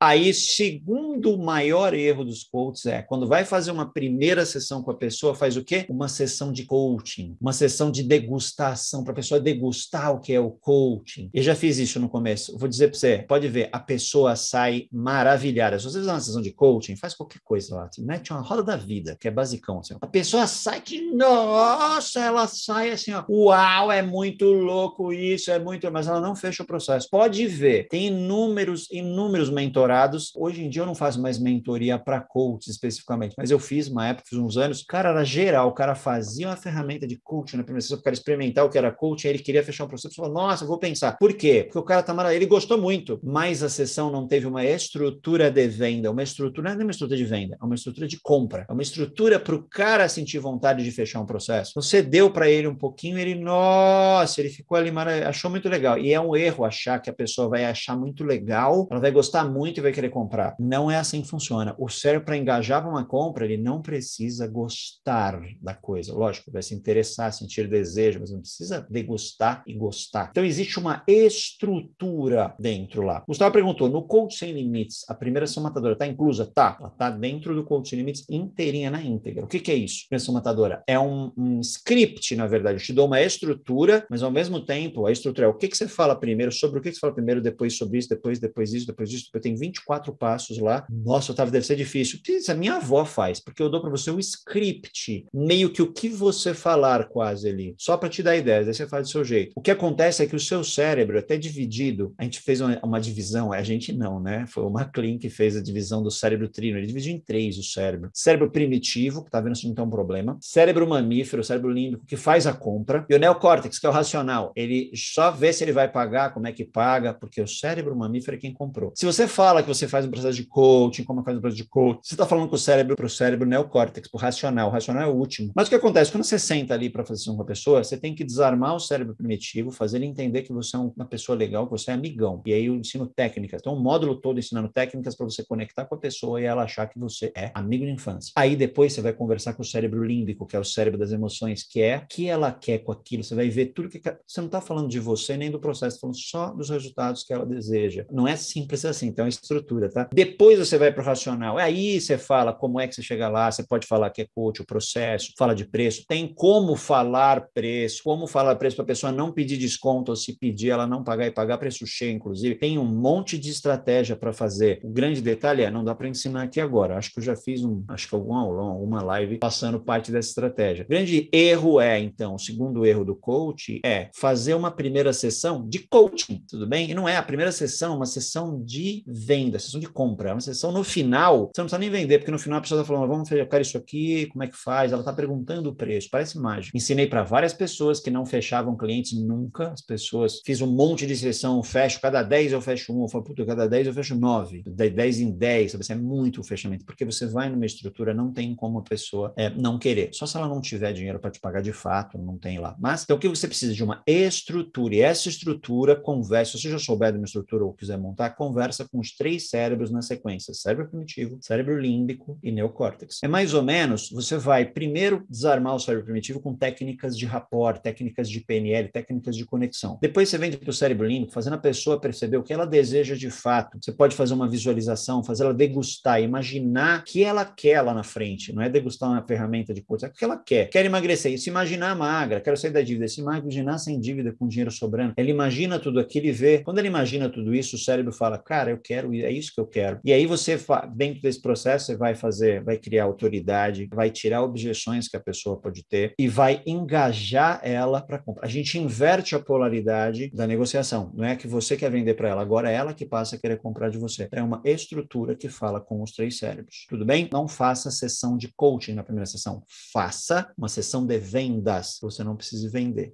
Aí, segundo maior erro dos coaches quando vai fazer uma primeira sessão com a pessoa, faz o quê? Uma sessão de coaching, uma sessão de degustação, para a pessoa degustar o que é o coaching. Eu já fiz isso no começo. Vou dizer para você, pode ver, a pessoa sai maravilhada. Se você fizer uma sessão de coaching, faz qualquer coisa lá, mete uma roda da vida, que é basicão. Assim, a pessoa sai que, nossa, ela sai assim, ó, uau, é muito louco isso, é muito, mas ela não fecha o processo. Pode ver, tem inúmeros mentorados. Hoje em dia eu não faço mais mentoria para coach especificamente, mas eu fiz uma época, fiz uns anos, cara, era geral, o cara fazia uma ferramenta de coaching na primeira sessão, o cara experimentar o que era coaching, aí ele queria fechar um processo, falou, nossa, vou pensar. Por quê? Porque o cara tá maravilhoso, ele gostou muito, mas a sessão não teve uma estrutura de venda, uma estrutura, não é uma estrutura de venda, é uma estrutura de compra, é uma estrutura para o cara sentir vontade de fechar um processo. Você deu para ele um pouquinho, ele, nossa, ele ficou ali, achou muito legal. E é um erro achar que a pessoa vai achar muito legal, ela vai gostar muito e vai querer comprar. Não é assim que funciona. O cérebro, para engajar para uma compra, ele não precisa gostar da coisa. Lógico, vai se interessar, sentir desejo, mas não precisa degustar e gostar. Então, existe uma estrutura dentro lá. Gustavo perguntou, no Coach Sem Limites, a primeira ação matadora está inclusa? Tá. Ela está dentro do Coach Sem Limites inteirinha na íntegra. O que é isso? Primeira ação matadora é um script, na verdade. Eu te dou uma estrutura, mas ao mesmo tempo, a estrutura é o que você fala primeiro, sobre o que você fala primeiro, depois sobre isso, depois isso, depois disso. Eu tenho 24 passos lá. Nossa, Otávio, deve ser difícil. Isso a minha avó faz, porque eu dou para você um script, meio que o que você falar quase ali, só para te dar ideias, aí você faz do seu jeito. O que acontece é que o seu cérebro, até dividido, a gente fez uma divisão, a gente não, né? Foi o McLean que fez a divisão do cérebro trino, ele dividiu em 3 o cérebro. Cérebro primitivo, que está vendo se não tem um problema, cérebro mamífero, cérebro límbico, que faz a compra, e o neocórtex, que é o racional, ele só vê se ele vai pagar, como é que paga, porque o cérebro mamífero é quem comprou. Se você fala que você faz um processo de coaching, como faz um processo de coaching, você está falando com o cérebro para o cérebro neocórtex, para o racional. O racional é o último. Mas o que acontece? Quando você senta ali para fazer com a pessoa, você tem que desarmar o cérebro primitivo, fazer ele entender que você é uma pessoa legal, que você é amigão. E aí eu ensino técnicas. Então, um módulo todo ensinando técnicas para você conectar com a pessoa e ela achar que você é amigo de infância. Aí depois você vai conversar com o cérebro límbico, que é o cérebro das emoções, que é o que ela quer com aquilo. Você vai ver tudo que... Você não está falando de você nem do processo, está falando só dos resultados que ela deseja. Não é simples assim, então é estrutura, tá? Depois você vai para o racional. Aí você fala como é que você chega lá, você pode falar que é coach, o processo, fala de preço, tem como falar preço para a pessoa não pedir desconto, ou se pedir ela não pagar e pagar preço cheio, inclusive. Tem um monte de estratégia para fazer. O grande detalhe não dá para ensinar aqui agora. Acho que eu já fiz algum aulão, alguma live passando parte dessa estratégia. O grande erro então, o segundo erro do coach é fazer uma primeira sessão de coaching, tudo bem? E não é a primeira sessão, uma sessão de venda, sessão de compra, é uma sessão no final, você não precisa nem vender, porque no final a pessoa está falando, vamos fechar isso aqui, como é que faz? Ela está perguntando o preço, parece mágico. Ensinei para várias pessoas que não fechavam clientes nunca, as pessoas, fiz um monte de sessão, fecho, cada 10 eu fecho um, eu falo, puta, cada 10 eu fecho 9, 10 em 10, sabe? Isso é muito fechamento, porque você vai numa estrutura, não tem como a pessoa não querer, só se ela não tiver dinheiro para te pagar de fato, não tem lá. Mas, então o que você precisa? De uma estrutura, e essa estrutura conversa, se você já souber de uma estrutura ou quiser montar, conversa com os 3 cérebros na sequência, cérebro primitivo, cérebro límbico e neocórtex. É mais ou menos, você vai primeiro desarmar o cérebro primitivo com técnicas de rapport, técnicas de PNL, técnicas de conexão. Depois você vem para o cérebro límbico, fazendo a pessoa perceber o que ela deseja de fato. Você pode fazer uma visualização, fazer ela degustar, imaginar o que ela quer lá na frente. Não é degustar uma ferramenta de coisa, é o que ela quer. Quer emagrecer, se imaginar magra, quero sair da dívida, se imaginar sem dívida, com dinheiro sobrando. Ela imagina tudo aquilo e vê. Quando ela imagina tudo isso, o cérebro fala, cara, eu quero, é isso que eu quero. E aí você, dentro desse processo, você vai criar autoridade, vai tirar objeções que a pessoa pode ter e vai engajar ela para comprar. A gente inverte a polaridade da negociação. Não é que você quer vender para ela, agora é ela que passa a querer comprar de você. É uma estrutura que fala com os 3 cérebros. Tudo bem? Não faça sessão de coaching na primeira sessão. Faça uma sessão de vendas. Você não precisa vender.